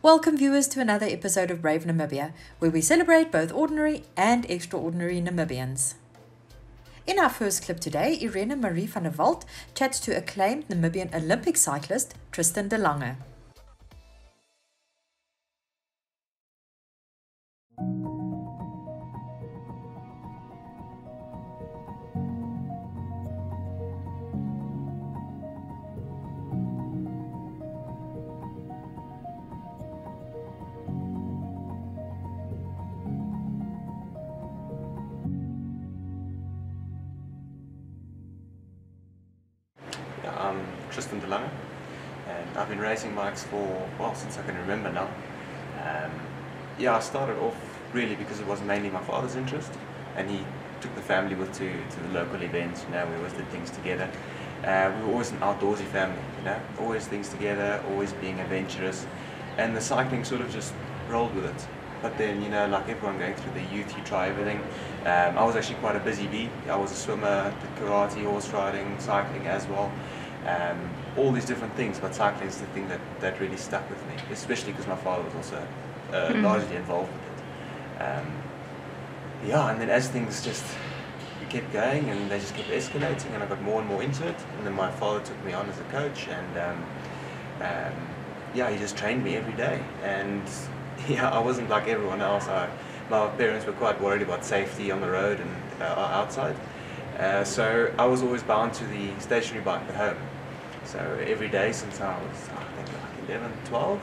Welcome viewers to another episode of Brave Namibia, where we celebrate both ordinary and extraordinary Namibians. In our first clip today, Irene-Mari van der Walt chats to acclaimed Namibian Olympic cyclist Tristan de Lange. I'm Tristan de Lange, and I've been racing bikes for, well, since I can remember now. I started off really because it was mainly my father's interest, and he took the family to the local events. We always did things together. We were always an outdoorsy family, always things together, always being adventurous, and the cycling sort of just rolled with it. But then, like everyone going through the youth, you try everything. I was actually quite a busy bee. I was a swimmer, did karate, horse riding, cycling as well. All these different things, but cycling is the thing that really stuck with me, especially because my father was also largely involved with it. And then as things just kept going and they just kept escalating, and I got more and more into it, and then my father took me on as a coach, and he just trained me every day. And I wasn't like everyone else. My parents were quite worried about safety on the road and outside. So I was always bound to the stationary bike at home. So every day since I was, I think, like 11, 12,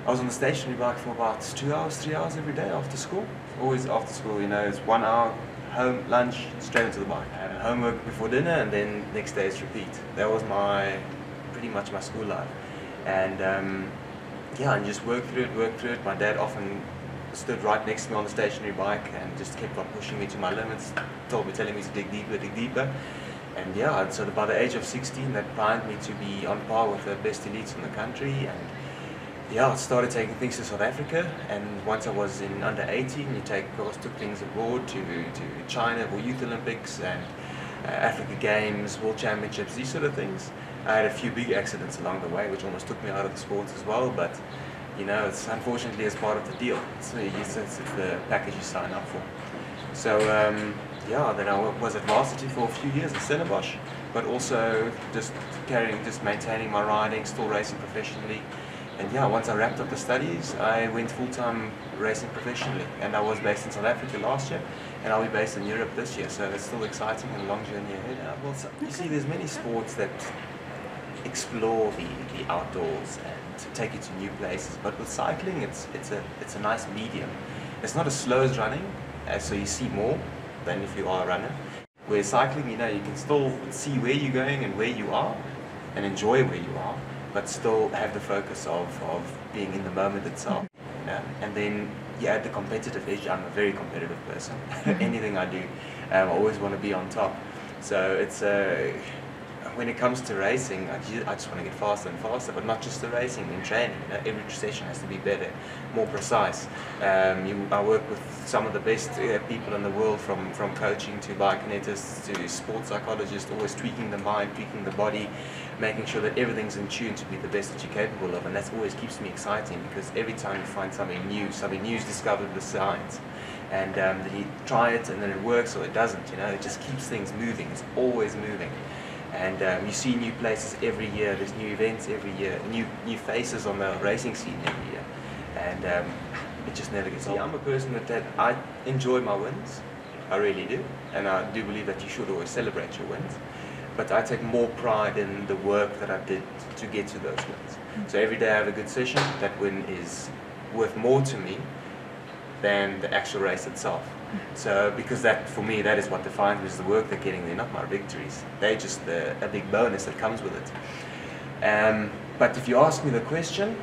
I was on the stationary bike for about 2 hours, 3 hours every day after school. Always after school, it's 1 hour, home, lunch, straight into the bike. Homework before dinner, and then next day's repeat. That was pretty much my school life. And and just work through it. My dad often stood right next to me on the stationary bike and just kept on pushing me to my limits, telling me to dig deeper. And so by the age of 16, that primed me to be on par with the best elites in the country. And I started taking things to South Africa. And once I was in under 18, took things abroad to China for Youth Olympics and Africa Games, World Championships, these sort of things. I had a few big accidents along the way, which almost took me out of the sports as well. But it's unfortunately as part of the deal. It's the package you sign up for. So then I was at varsity for a few years at Stellenbosch, but also just maintaining my riding, still racing professionally. And once I wrapped up the studies, I went full-time racing professionally. And I was based in South Africa last year, and I'll be based in Europe this year. So it's still exciting and a long journey ahead. You see, there's many sports that explore the outdoors and take you to new places, but with cycling it's a nice medium. It's not as slow as running, so you see more than if you are a runner. Where cycling, you can still see where you're going and where you are and enjoy where you are, but still have the focus of being in the moment itself. And then you add the competitive edge. I'm a very competitive person. Anything I do, I always want to be on top. So it's when it comes to racing, I just want to get faster and faster, but not just the racing, in training. Every session has to be better, more precise. I work with some of the best people in the world, from coaching to biokinetists to sports psychologists, always tweaking the mind, tweaking the body, making sure that everything's in tune to be the best that you're capable of. And that always keeps me exciting, because every time you find something new is discovered with science. And then you try it and then it works or it doesn't, it just keeps things moving, it's always moving. And you see new places every year, there's new events every year, new faces on the racing scene every year. And it just never gets old. I'm a person that I enjoy my wins, I really do. And I do believe that you should always celebrate your wins. But I take more pride in the work that I did to get to those wins. So every day I have a good session, that win is worth more to me than the actual race itself. So because that, for me, that is what defines me, is the work they're getting there, not my victories. They're just a big bonus that comes with it. But if you ask me the question,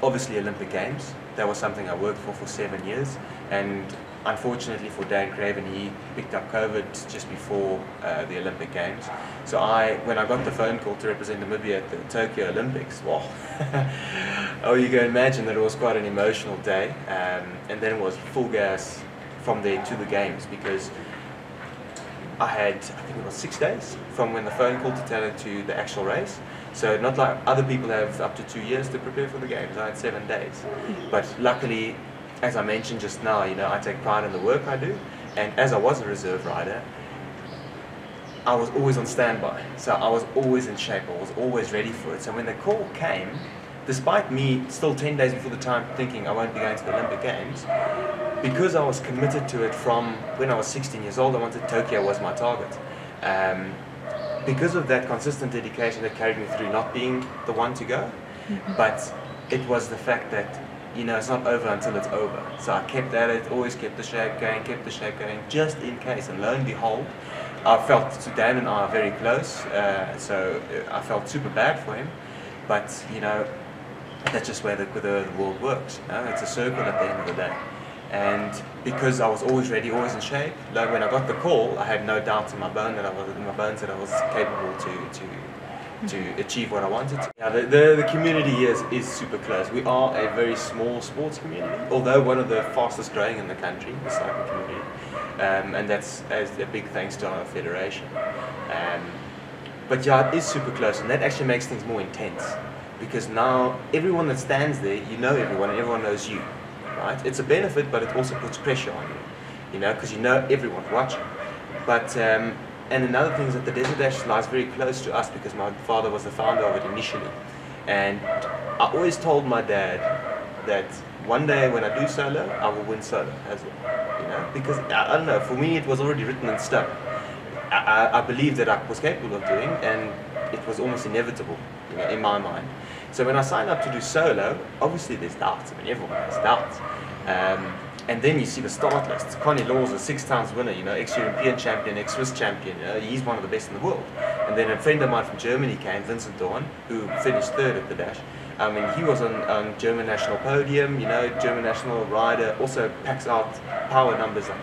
obviously Olympic Games, that was something I worked for 7 years, and unfortunately for Dan Craven, he picked up COVID just before the Olympic Games. So when I got the phone call to represent Namibia at the Tokyo Olympics, well, oh, you can imagine that it was quite an emotional day. And then it was full gas from there to the Games, because I think it was 6 days from when the phone call to tell it to the actual race. So not like other people have up to 2 years to prepare for the Games. I had 7 days. But luckily, as I mentioned just now, I take pride in the work I do. And as I was a reserve rider, I was always on standby. So I was always in shape. I was always ready for it. So when the call came, despite me still 10 days before the time thinking I won't be going to the Olympic Games, because I was committed to it from when I was 16 years old, I wanted Tokyo was my target. Because of that consistent dedication that carried me through not being the one to go, but it was the fact that, it's not over until it's over. So I kept at it, always kept the shape going, just in case. And lo and behold, I felt Dan and I are very close, so I felt super bad for him. But, that's just where the world works. It's a circle at the end of the day. And because I was always ready, always in shape, like when I got the call, I had no doubt in my bones that I was capable to achieve what I wanted to. Yeah, the community here is super close. We are a very small sports community, although one of the fastest growing in the country, the cycling community, and that's a big thanks to our federation. But yeah, it is super close, and that actually makes things more intense, because now everyone that stands there, everyone, and everyone knows you. Right? It's a benefit, but it also puts pressure on you, because everyone's watching. But and another thing is that the Desert Dash lies very close to us, because my father was the founder of it initially, and I always told my dad that one day when I do solo, I will win solo as well, because I don't know, for me it was already written in stone. I believed that I was capable of doing, and it was almost inevitable, in my mind. So when I signed up to do solo, obviously there's doubts. I mean, everyone has doubts. And then you see the start lists. Connie Law's a 6 times winner, ex-European champion, ex-Swiss champion. He's one of the best in the world. And then a friend of mine from Germany came, Vincent Dorn, who finished 3rd at the dash. I mean, he was on German national podium, German national rider, also packs out power numbers like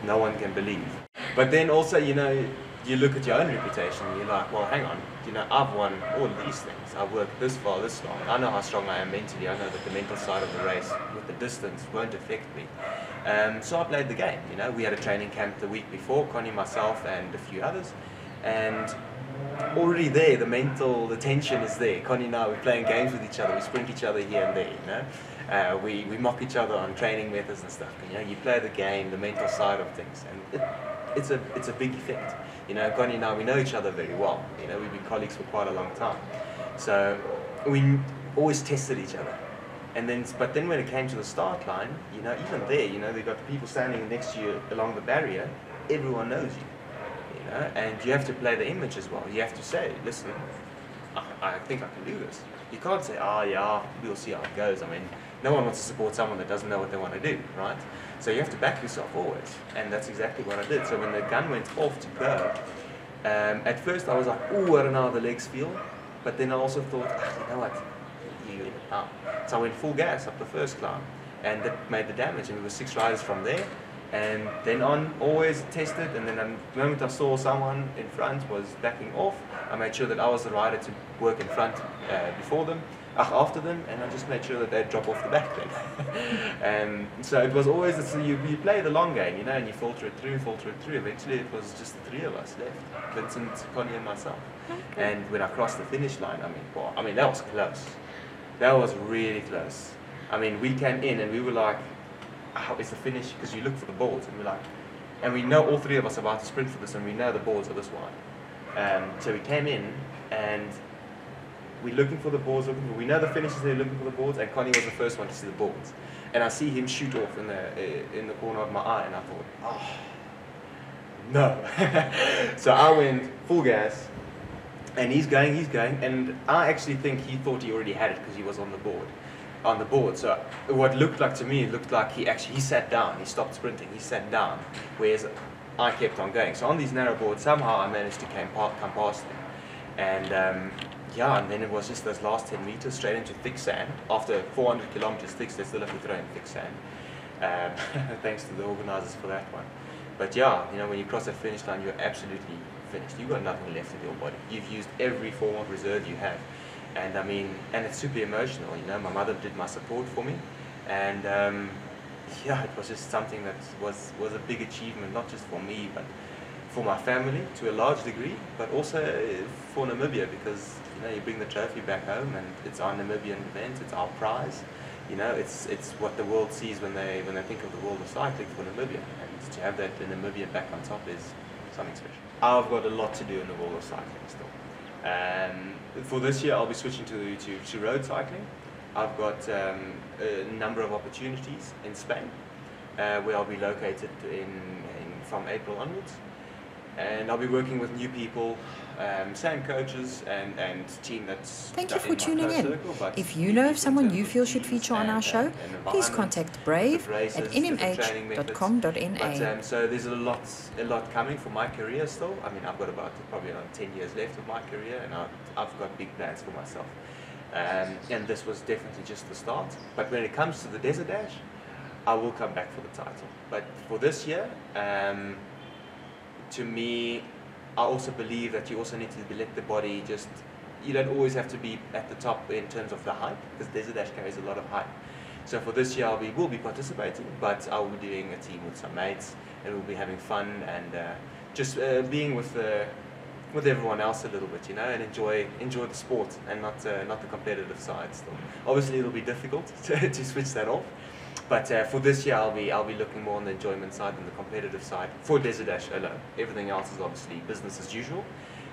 no one can believe. But then also, you look at your own reputation and you're like, well, hang on, I've won all of these things. I've worked this far, this long. I know how strong I am mentally. I know that the mental side of the race with the distance won't affect me. So I played the game. We had a training camp the week before, Connie, myself, and a few others. And already there, the tension is there. Connie and I, we're playing games with each other. We sprint each other here and there, we mock each other on training methods and stuff. You play the game, the mental side of things. And it's a big effect. Connie and I, we know each other very well. We've been colleagues for quite a long time. So we always tested each other. But then when it came to the start line, even there, they've got the people standing next to you along the barrier. Everyone knows you, and you have to play the image as well. You have to say, listen, I think I can do this. You can't say, oh yeah, we'll see how it goes. I mean, no one wants to support someone that doesn't know what they want to do, right? So you have to back yourself always, and that's exactly what I did. So when the gun went off to go, at first I was like, oh, I don't know how the legs feel, but then I also thought, you know what, you're in it now. So I went full gas up the first climb, and that made the damage, and we were 6 riders from there, and then on, always tested, and then the moment I saw someone in front was backing off, I made sure that I was the rider to work in front after them, and I just made sure that they'd drop off the back then. So it was always, you play the long game, and you filter it through. Eventually it was just the 3 of us left, Vincent, Connie and myself. Okay. And when I crossed the finish line, I mean, that was close. That was really close. I mean, we came in and we were like, oh, it's the finish, because you look for the boards, and we're like, and we know all 3 of us are about to sprint for this, and we know the boards are this wide. So we came in, and we're looking for the boards, we know the finish is there, looking for the boards, and Connie was the first one to see the boards. And I see him shoot off in the corner of my eye, and I thought, oh, no. So I went full gas, and he's going, and I actually think he thought he already had it because he was on the board. So what looked like to me, it looked like he sat down, he stopped sprinting, he sat down, whereas I kept on going. So on these narrow boards, somehow I managed to come past him. And and then it was just those last 10 meters straight into thick sand. After 400 kilometers thick, they still have to throw in thick sand. Thanks to the organisers for that one. But yeah, when you cross that finish line, you're absolutely finished. You've got nothing left in your body. You've used every form of reserve you have. And and it's super emotional, my mother did my support for me. And yeah, it was just something that was a big achievement, not just for me, but for my family to a large degree, but also for Namibia, because you bring the trophy back home and it's our Namibian event, it's our prize. It's what the world sees when they think of the world of cycling for Namibia, and to have that in Namibia back on top is something special. I've got a lot to do in the world of cycling still. For this year, I'll be switching to road cycling. I've got a number of opportunities in Spain, where I'll be located from April onwards. And I'll be working with new people, same coaches and team that's... Thank you for tuning in. If you know of someone you feel should feature on our show, please contact Brave at nmh.com.na. So there's a lot coming for my career still. I've got probably around 10 years left of my career, and I've got big plans for myself. And this was definitely just the start. But when it comes to the Desert Dash, I will come back for the title. But for this year, to me, I also believe that you also need to let the body you don't always have to be at the top in terms of the hype, because Desert Dash carries a lot of hype. So for this year, will be participating, but I will be doing a team with some mates, and we'll be having fun and just being with everyone else a little bit, and enjoy the sport and not the competitive side still. Obviously, it'll be difficult to switch that off. But for this year, I'll be looking more on the enjoyment side than the competitive side for Desert Dash alone. Everything else is obviously business as usual.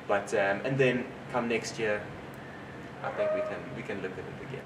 But and then come next year, I think we can look at it again.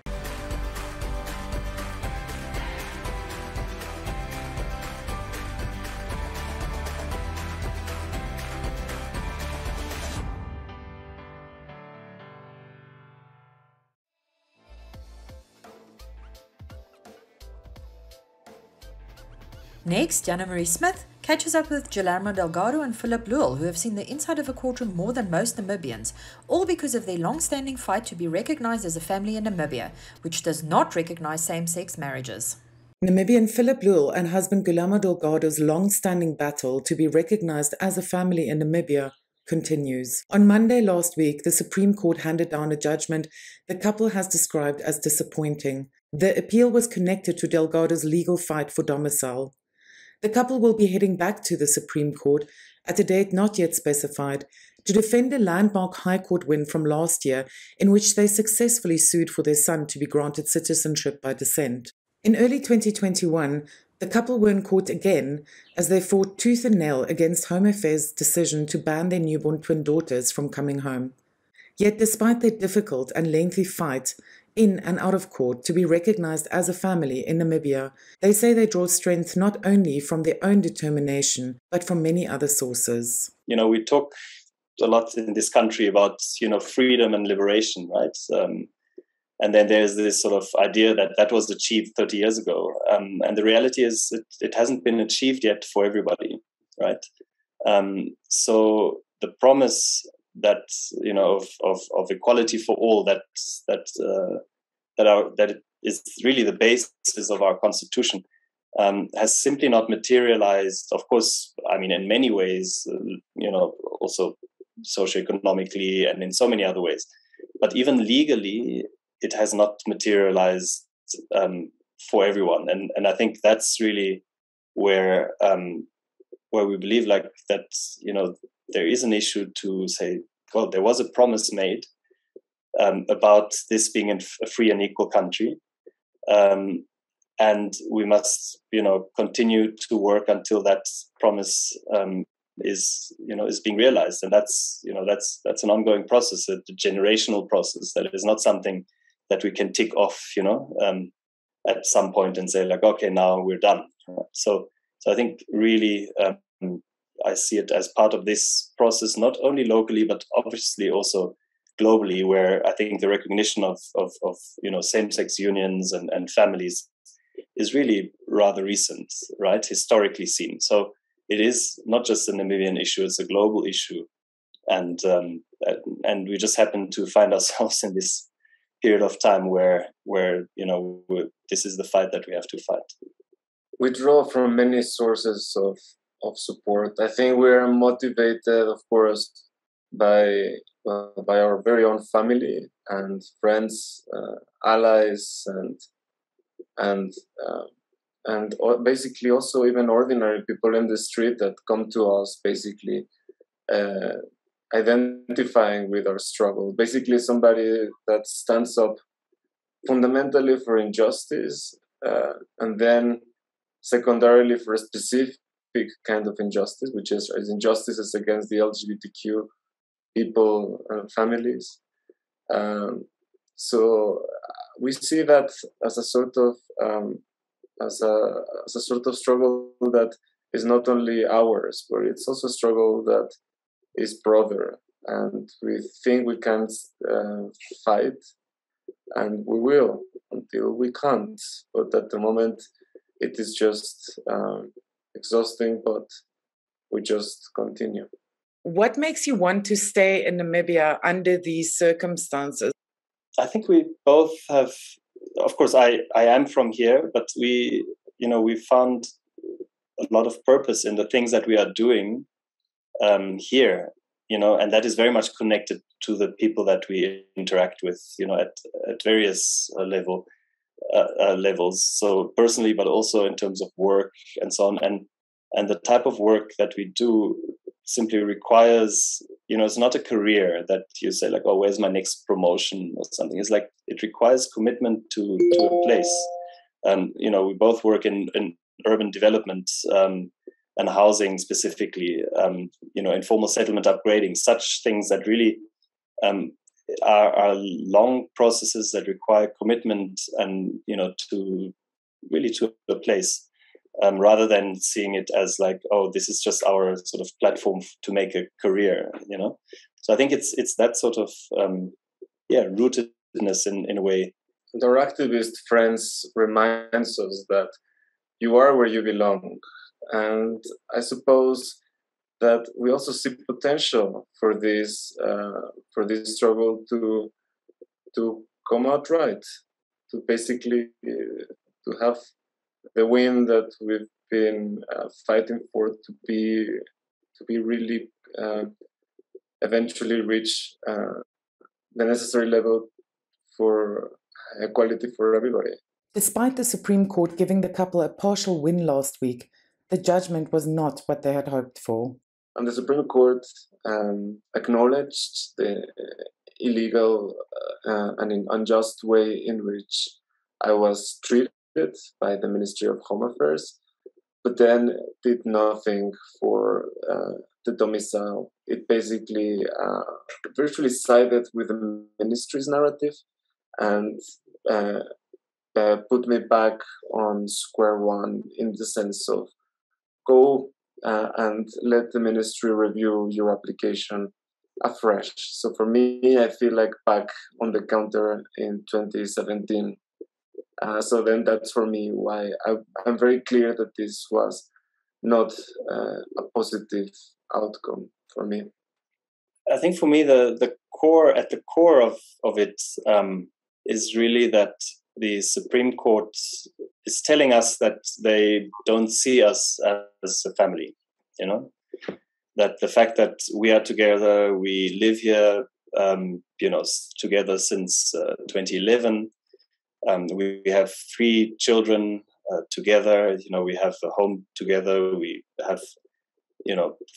Next, Jana-Mari Smith catches up with Guillermo Delgado and Phillip Lühl, who have seen the inside of a courtroom more than most Namibians, all because of their long-standing fight to be recognized as a family in Namibia, which does not recognize same-sex marriages. Namibian Phillip Lühl and husband Guillermo Delgado's long-standing battle to be recognized as a family in Namibia continues. On Monday last week, the Supreme Court handed down a judgment the couple has described as disappointing. The appeal was connected to Delgado's legal fight for domicile. The couple will be heading back to the Supreme Court at a date not yet specified to defend a landmark High Court win from last year in which they successfully sued for their son to be granted citizenship by descent. In early 2021, the couple were in court again as they fought tooth and nail against Home Affairs' decision to ban their newborn twin daughters from coming home. Yet despite their difficult and lengthy fight in and out of court to be recognized as a family in Namibia, they say they draw strength not only from their own determination, but from many other sources. We talk a lot in this country about, freedom and liberation, right? And then there's this sort of idea that was achieved 30 years ago. And the reality is it hasn't been achieved yet for everybody, right? So the promise that of equality for all that is really the basis of our constitution has simply not materialized. Of course, in many ways, also socioeconomically and in so many other ways, but even legally, it has not materialized for everyone. And I think that's really where we believe that there is an issue to say, well, there was a promise made about this being a free and equal country. And we must, continue to work until that promise is being realized. And that's an ongoing process, a generational process that is not something that we can tick off, at some point and say okay, now we're done. So I think really, I see it as part of this process, not only locally, but obviously also globally, where I think the recognition of same-sex unions and families is really rather recent, right? Historically seen. So it is not just a Namibian issue; it's a global issue, and we just happen to find ourselves in this period of time where this is the fight that we have to fight. we draw from many sources of support. I think we are motivated, of course, by our very own family and friends, allies, and basically also even ordinary people in the street that come to us, basically identifying with our struggle. Basically, somebody that stands up fundamentally for injustice, and then secondarily for a specific kind of injustice, which is injustices against the LGBTQ people and families. So we see that as a sort of struggle that is not only ours, but it's also a struggle that is broader, and we think we can fight, and we will until we can't. But at the moment, it is just exhausting, but we just continue. What makes you want to stay in Namibia under these circumstances? I think we both have, of course, I am from here, but we found a lot of purpose in the things that we are doing here, and that is very much connected to the people that we interact with, at various levels. So personally, but also in terms of work and so on. And the type of work that we do simply requires, it's not a career that you say like, oh, where's my next promotion or something. It's like, it requires commitment to a place. We both work in urban development and housing specifically, informal settlement upgrading, such things that really are long processes that require commitment and, to a place. Rather than seeing it as like, oh, this is just our sort of platform to make a career, So I think it's that sort of, rootedness in a way. And our activist friends reminds us that you are where you belong. And I suppose that we also see potential for this struggle to come out right, to basically to have the win that we've been fighting for to be really eventually reach the necessary level for equality for everybody. Despite the Supreme Court giving the couple a partial win last week, the judgment was not what they had hoped for. And the Supreme Court acknowledged the illegal and unjust way in which I was treated by the Ministry of Home Affairs, but then did nothing for the domicile. It basically virtually sided with the ministry's narrative and put me back on square one in the sense of go and let the ministry review your application afresh. So for me, I feel like back on the counter in 2017. So then that's for me why I'm very clear that this was not a positive outcome for me. I think for me, the core of it is really that the Supreme Court is telling us that they don't see us as a family, that the fact that we are together, we live here, together since 2011. We have 3 children together. We have a home together. We have,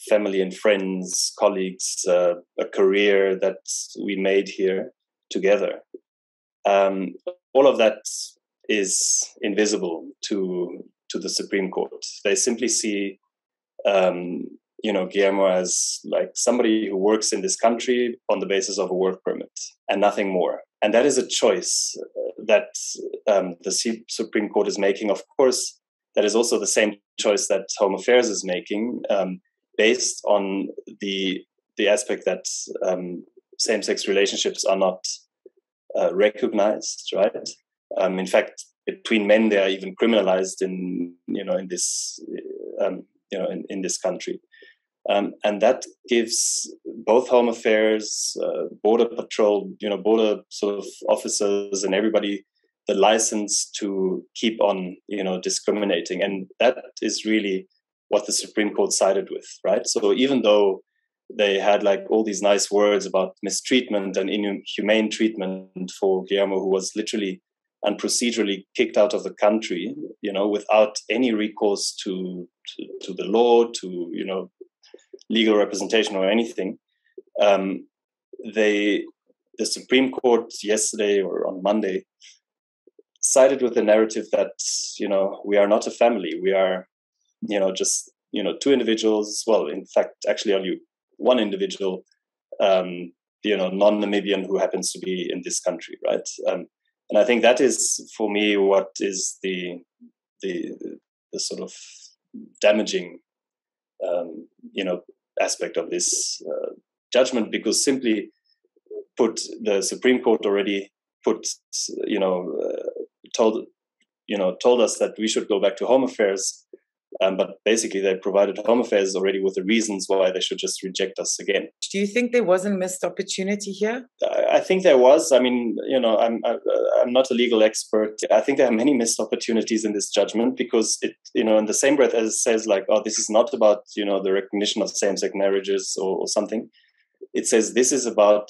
family and friends, colleagues, a career that we made here together. All of that is invisible to the Supreme Court. They simply see, Guillermo as like somebody who works in this country on the basis of a work permit and nothing more. And that is a choice that the Supreme Court is making. Of course, that is also the same choice that Home Affairs is making, based on the aspect that same-sex relationships are not recognized, right? In fact, between men, they are even criminalized in this country. And that gives both Home Affairs, Border Patrol, border sort of officers and everybody the license to keep on, discriminating. And that is really what the Supreme Court sided with, right? So even though they had like all these nice words about mistreatment and inhumane treatment for Guillermo, who was literally and procedurally kicked out of the country, without any recourse to the law, to, legal representation or anything. The Supreme Court yesterday or on Monday sided with the narrative that, we are not a family. We are, just, two individuals. Well, in fact, actually only one individual, non-Namibian who happens to be in this country, right? And I think that is, for me, what is the sort of damaging, aspect of this judgment, because simply put, the Supreme Court already told us that we should go back to Home Affairs, but basically they provided Home Affairs already with the reasons why they should just reject us again. Do you think there was a missed opportunity here? I think there was. I mean, I'm not a legal expert. I think there are many missed opportunities in this judgment, because it, in the same breath as it says like, oh, this is not about, the recognition of same-sex marriages or something. It says this is about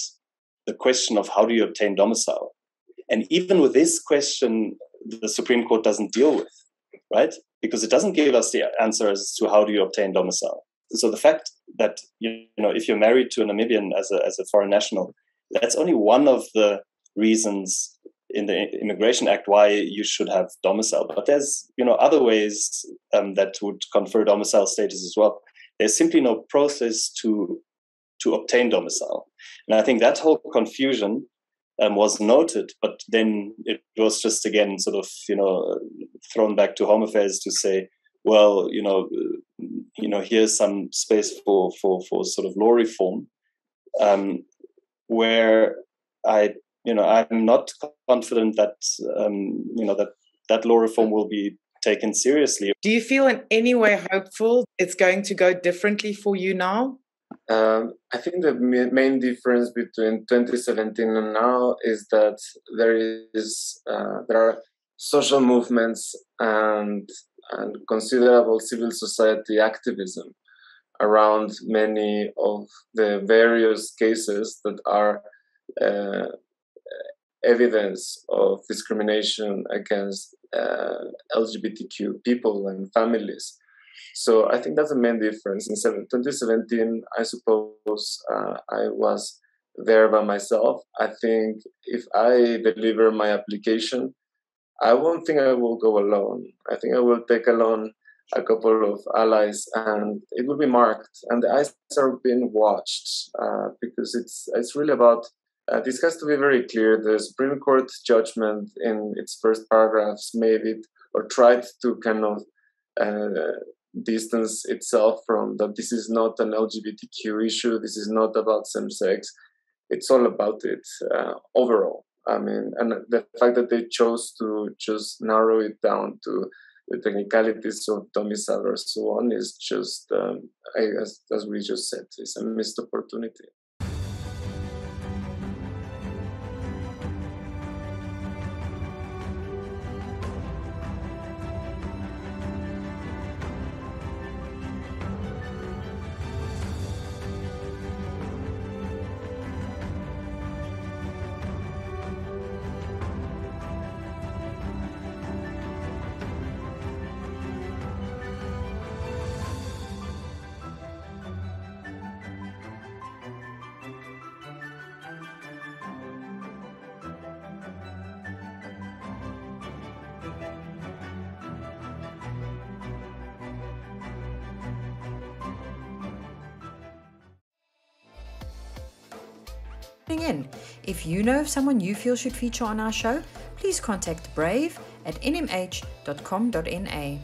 the question of how do you obtain domicile. And even with this question, the Supreme Court doesn't deal with, right? Because it doesn't give us the answer as to how do you obtain domicile. So the fact that, if you're married to a Namibian as a foreign national, that's only one of the reasons in the Immigration Act why you should have domicile. But there's, other ways that would confer domicile status as well. There's simply no process to obtain domicile. And I think that whole confusion was noted, but then it was just again sort of thrown back to Home Affairs to say, well, here's some space for sort of law reform, where I'm not confident that that law reform will be taken seriously. Do you feel in any way hopeful it's going to go differently for you now? I think the main difference between 2017 and now is that there are social movements and considerable civil society activism around many of the various cases that are evidence of discrimination against LGBTQ people and families. So I think that's the main difference. In 2017, I suppose I was there by myself. I think if I deliver my application, I won't think I will go alone. I think I will take along a couple of allies, and it will be marked. And the eyes are being watched because it's really about. This has to be very clear. The Supreme Court judgment in its first paragraphs made it or tried to kind of distance itself from that. This is not an LGBTQ issue. This is not about same sex. It's all about it overall. I mean, and the fact that they chose to just narrow it down to the technicalities of domicile or so on is just, as we just said, it's a missed opportunity. In. If you know of someone you feel should feature on our show, please contact Brave at nmh.com.na.